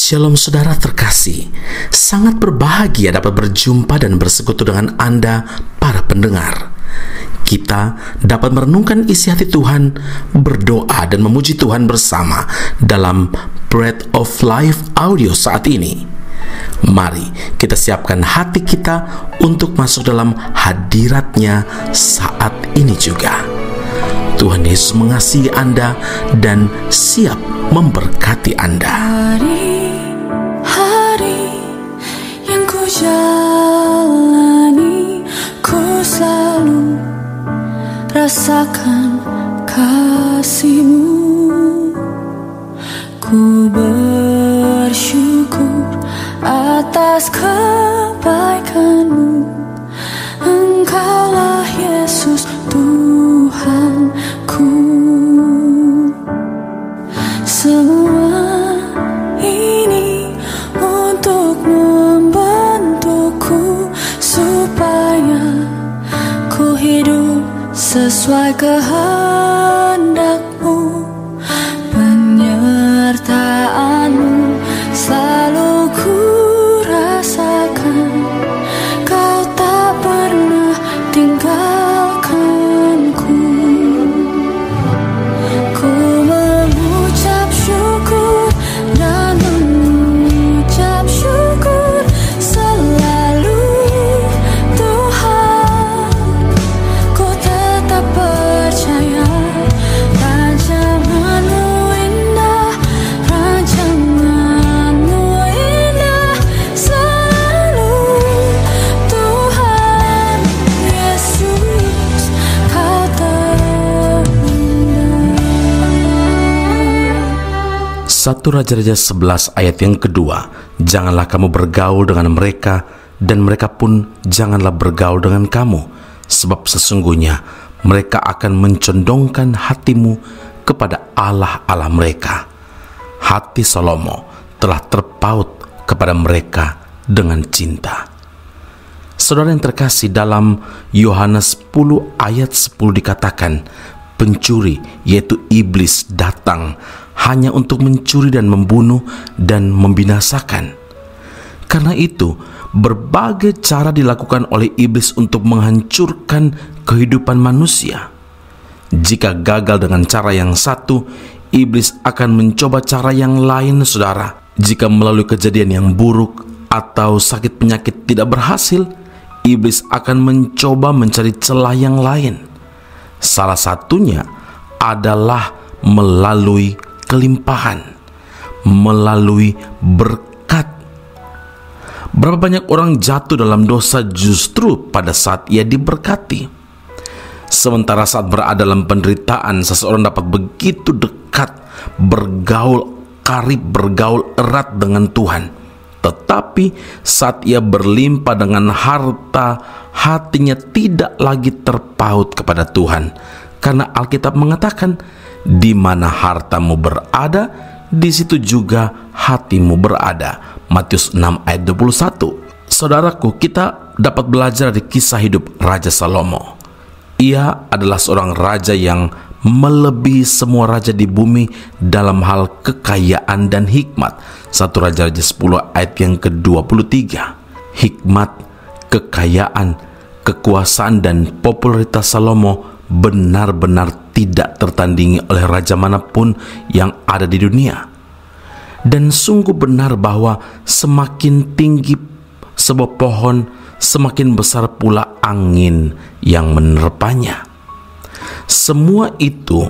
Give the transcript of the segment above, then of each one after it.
Shalom saudara terkasih, sangat berbahagia dapat berjumpa dan bersekutu dengan Anda para pendengar. Kita dapat merenungkan isi hati Tuhan, berdoa dan memuji Tuhan bersama dalam Bread of Life audio saat ini. Mari kita siapkan hati kita untuk masuk dalam hadirat-Nya saat ini juga. Tuhan Yesus mengasihi Anda dan siap memberkati Anda. Hari yang ku jalani, ku selalu rasakan kasih-Mu. Ku bersyukur atas kebaikan-Mu. Engkaulah Yesus Tuhanku. Semua ini untuk membentukku supaya ku hidup sesuai kehendak-Mu. Penyertaan-Mu selalu ku rasakan. Kau tak pernah tinggalkanku. Ku mengucap syukur dan mengucap syukur selalu, Tuhan. Ku tetap percaya rancangan-Mu indah, rancangan-Mu indah selalu, Tuhan Yesus, Kau terindah. 1 Raja-Raja 11 ayat yang kedua, janganlah kamu bergaul dengan mereka, dan mereka pun janganlah bergaul dengan kamu, sebab sesungguhnya mereka akan mencondongkan hatimu kepada Allah-Allah mereka. Hati Salomo telah terpaut kepada mereka dengan cinta. Saudara yang terkasih, dalam Yohanes 10 ayat 10 dikatakan, pencuri yaitu iblis datang hanya untuk mencuri dan membunuh dan membinasakan. Karena itu, berbagai cara dilakukan oleh iblis untuk menghancurkan kehidupan manusia. Jika gagal dengan cara yang satu, iblis akan mencoba cara yang lain, saudara. Jika melalui kejadian yang buruk atau sakit penyakit tidak berhasil, iblis akan mencoba mencari celah yang lain. Salah satunya adalah melalui kelimpahan, melalui berkat. Berapa banyak orang jatuh dalam dosa justru pada saat ia diberkati. Sementara saat berada dalam penderitaan, seseorang dapat begitu dekat, bergaul karib, bergaul erat dengan Tuhan. Tetapi saat ia berlimpah dengan harta, hatinya tidak lagi terpaut kepada Tuhan. Karena Alkitab mengatakan, di mana hartamu berada, di situ juga hatimu berada. Matius 6 ayat 21. Saudaraku, kita dapat belajar dari kisah hidup Raja Salomo. Ia adalah seorang raja yang melebihi semua raja di bumi dalam hal kekayaan dan hikmat. 1 Raja-Raja 10 ayat yang ke-23. Hikmat, kekayaan, kekuasaan dan popularitas Salomo benar-benar tidak tertandingi oleh raja manapun yang ada di dunia. Dan sungguh benar bahwa semakin tinggi sebuah pohon, semakin besar pula angin yang menerpanya. Semua itu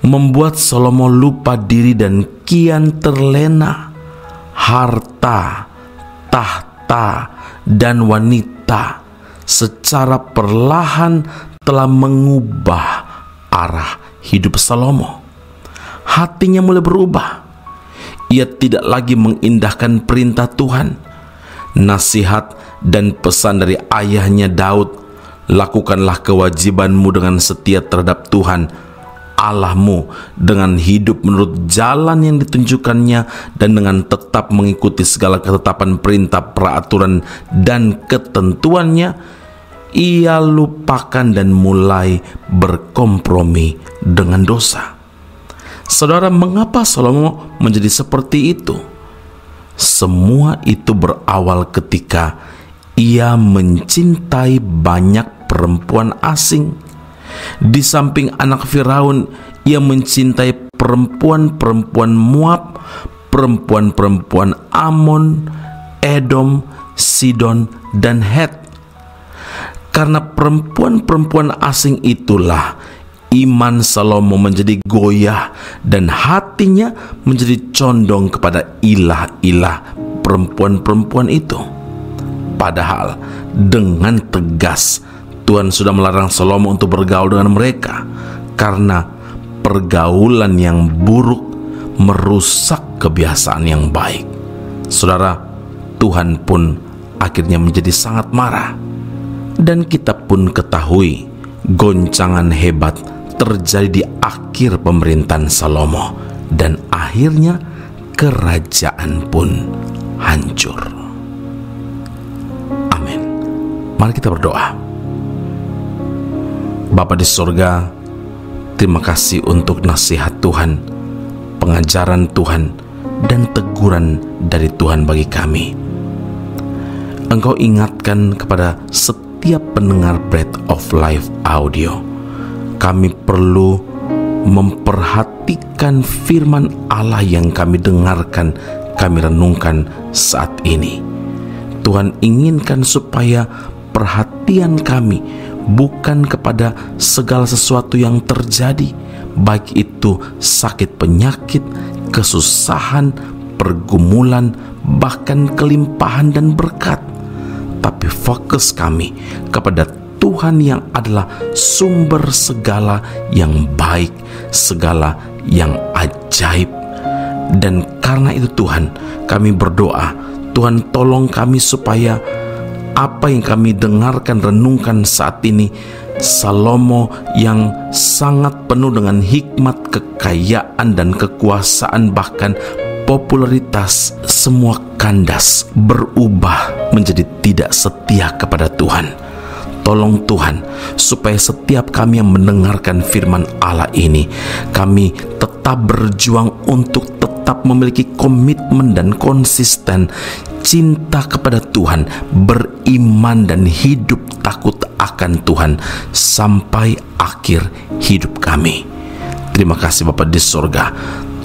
membuat Salomo lupa diri dan kian terlena. Harta, tahta, dan wanita secara perlahan telah mengubah arah hidup Salomo. Hatinya mulai berubah. Ia tidak lagi mengindahkan perintah Tuhan. Nasihat dan pesan dari ayahnya Daud, lakukanlah kewajibanmu dengan setia terhadap Tuhan Allahmu, dengan hidup menurut jalan yang ditunjukkannya dan dengan tetap mengikuti segala ketetapan, perintah, peraturan, dan ketentuannya. Ia lupakan dan mulai berkompromi dengan dosa. Saudara, mengapa Salomo menjadi seperti itu? Semua itu berawal ketika ia mencintai banyak perempuan asing. Di samping anak Firaun, ia mencintai perempuan-perempuan Moab, perempuan-perempuan Amon, Edom, Sidon, dan Het. Karena perempuan-perempuan asing itulah iman Salomo menjadi goyah dan hatinya menjadi condong kepada ilah-ilah perempuan-perempuan itu. Padahal dengan tegas Tuhan sudah melarang Salomo untuk bergaul dengan mereka, karena pergaulan yang buruk merusak kebiasaan yang baik. Saudara, Tuhan pun akhirnya menjadi sangat marah. Dan kita pun ketahui goncangan hebat terjadi di akhir pemerintahan Salomo, dan akhirnya kerajaan pun hancur. Amin. Mari kita berdoa. Bapa di sorga, terima kasih untuk nasihat Tuhan, pengajaran Tuhan, dan teguran dari Tuhan bagi kami. Engkau ingatkan kepada setiap pendengar Breath of Life audio, kami perlu memperhatikan firman Allah yang kami dengarkan, kami renungkan saat ini. Tuhan inginkan supaya perhatian kami bukan kepada segala sesuatu yang terjadi, baik itu sakit penyakit, kesusahan, pergumulan, bahkan kelimpahan dan berkat, tapi fokus kami kepada Tuhan yang adalah sumber segala yang baik, segala yang ajaib. Dan karena itu Tuhan, kami berdoa, Tuhan tolong kami supaya apa yang kami dengarkan, renungkan saat ini, Salomo yang sangat penuh dengan hikmat, kekayaan, dan kekuasaan, bahkan popularitas, semua kandas, berubah menjadi tidak setia kepada Tuhan. Tolong Tuhan, supaya setiap kami yang mendengarkan firman Allah ini, kami tetap berjuang untuk tetap memiliki komitmen dan konsisten cinta kepada Tuhan, beriman dan hidup takut akan Tuhan sampai akhir hidup kami. Terima kasih Bapa di sorga,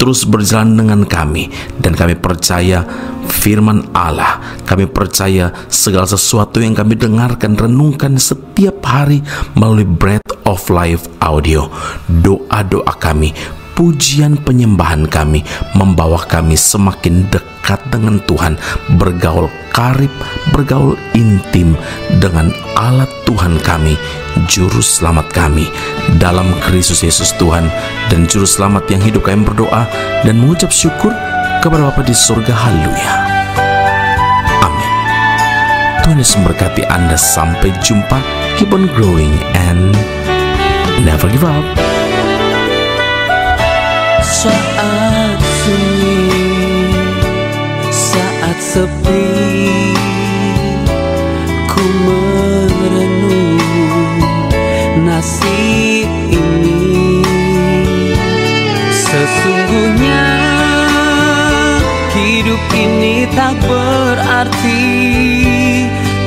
terus berjalan dengan kami, dan kami percaya firman Allah, kami percaya segala sesuatu yang kami dengarkan, renungkan setiap hari melalui Breath of Life audio, doa-doa kami, pujian penyembahan kami, membawa kami semakin dekat dengan Tuhan, bergaul karib, bergaul intim dengan Allah Tuhan kami, Juru Selamat kami, dalam Kristus Yesus Tuhan dan Juru Selamat yang hidup. Kami berdoa dan mengucap syukur kepada Bapa di surga. Haleluya. Amin. Tuhan Yesus memberkati Anda. Sampai jumpa. Keep on growing and never give up. Saat sunyi, saat sepi, ku merenung nasib ini. Sesungguhnya hidup ini tak berarti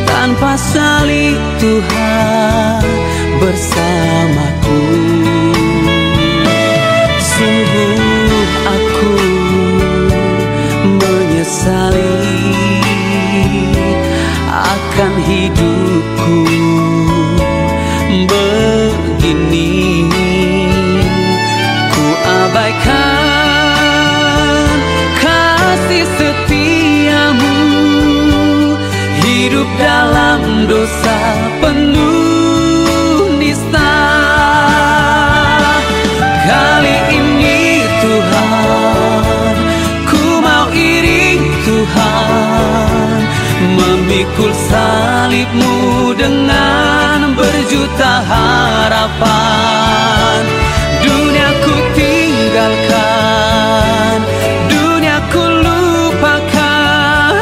tanpa salib Tuhan bersamaku. Sungguh aku menyesali akan hidupku begini. Ku abaikan kasih setiamu, hidup dalam dosa penuh nista. Kali ini Tuhan, ku mau iring Tuhan, memikul salib-Mu dengan berjuta harapan. Dunia ku tinggalkan, dunia ku lupakan,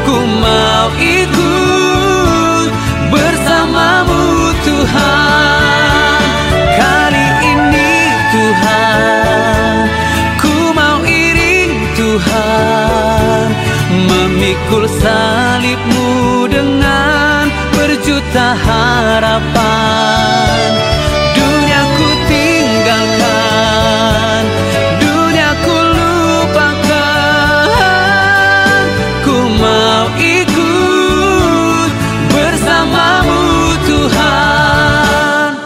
ku mau ikut bersama-Mu Tuhan. Kali ini Tuhan, ku mau iring Tuhan, memikul salibmu dengan berjuta harapan. Dunia ku tinggalkan, dunia ku lupakan, ku mau ikut bersamamu Tuhan.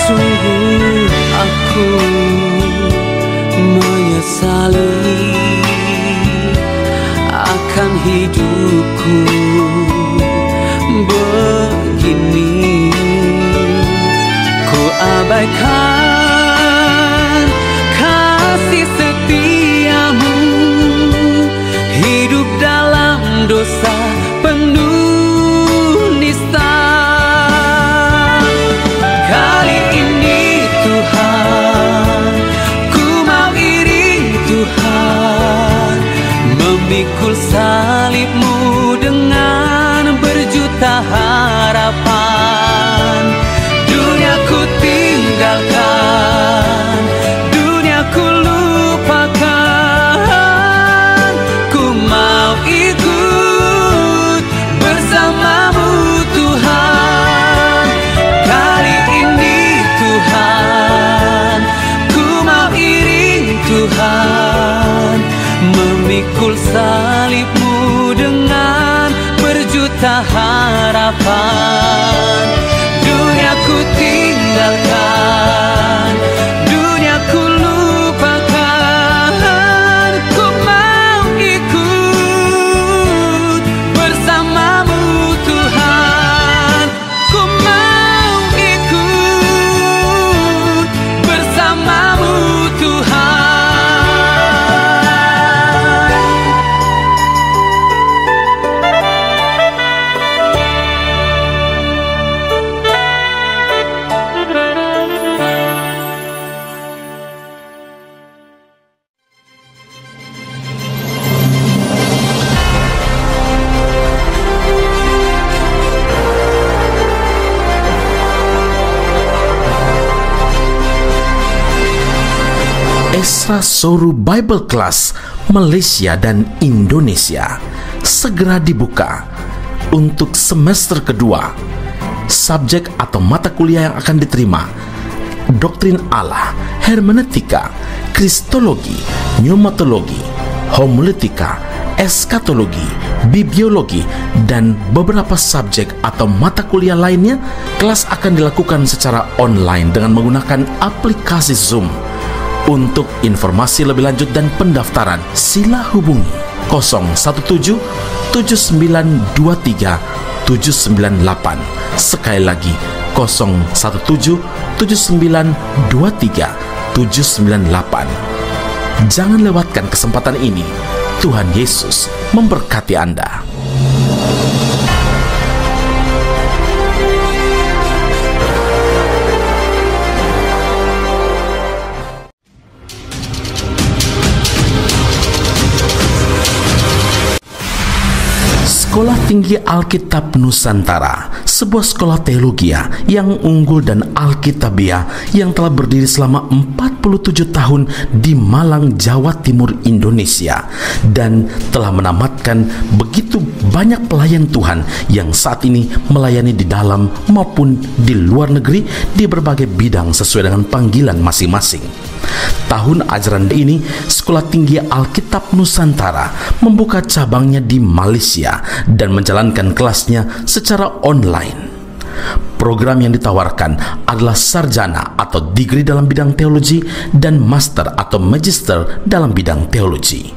Sungguh aku menyesali akan hidupku begini. Ku abaikan kasih setiamu, hidup dalam dosa penuh nista. Kali ini Tuhan, ku mau iring Tuhan, memikul salibmu dengan berjuta harapan. Dunia ku tinggalkan, dunia ku lupakan, ku mau ikut bersamamu Tuhan. Kali ini Tuhan, ku mau iring Tuhan, memikul salibmu dengan berjuta harapan. Dunia ku tinggalkan, dunia ku lupakan, ku mau ikut bersamamu Tuhan. Ku mau ikut bersamamu Tuhan. Esra Soru Bible Class Malaysia dan Indonesia segera dibuka untuk semester kedua. Subjek atau mata kuliah yang akan diterima: Doktrin Allah, Hermeneutika, Kristologi, Pneumatologi, Homiletika, Eskatologi, Bibliologi, dan beberapa subjek atau mata kuliah lainnya. Kelas akan dilakukan secara online dengan menggunakan aplikasi Zoom. Untuk informasi lebih lanjut dan pendaftaran, sila hubungi 017 7923 798. Sekali lagi 017 7923 798. Jangan lewatkan kesempatan ini. Tuhan Yesus memberkati Anda. Sekolah Tinggi Alkitab Nusantara, sebuah sekolah teologi yang unggul dan alkitabiah yang telah berdiri selama 47 tahun di Malang, Jawa Timur, Indonesia, dan telah menamatkan begitu banyak pelayan Tuhan yang saat ini melayani di dalam maupun di luar negeri di berbagai bidang sesuai dengan panggilan masing-masing. Tahun ajaran ini, Sekolah Tinggi Alkitab Nusantara membuka cabangnya di Malaysia dan menjalankan kelasnya secara online. Program yang ditawarkan adalah sarjana atau degree dalam bidang teologi dan master atau magister dalam bidang teologi.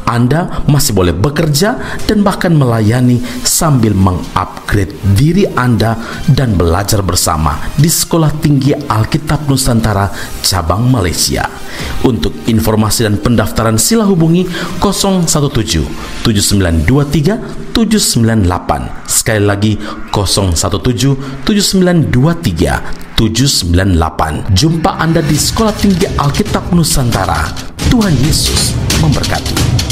Anda masih boleh bekerja dan bahkan melayani sambil mengupgrade diri Anda dan belajar bersama di Sekolah Tinggi Alkitab Nusantara Cabang Malaysia. Untuk informasi dan pendaftaran sila hubungi 017 7923 798. Sekali lagi 017 7923 798. Jumpa Anda di Sekolah Tinggi Alkitab Nusantara. Tuhan Yesus memberkati.